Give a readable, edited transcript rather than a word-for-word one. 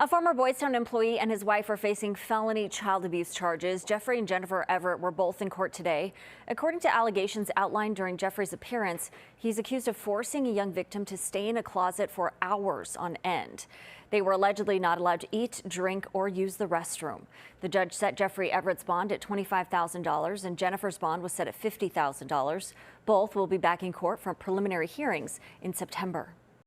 A former Boys Town employee and his wife are facing felony child abuse charges. Jeffrey and Jennifer Everett were both in court today. According to allegations outlined during Jeffrey's appearance, he's accused of forcing a young victim to stay in a closet for hours on end. They were allegedly not allowed to eat, drink, or use the restroom. The judge set Jeffrey Everett's bond at $25,000 and Jennifer's bond was set at $50,000. Both will be back in court for preliminary hearings in September.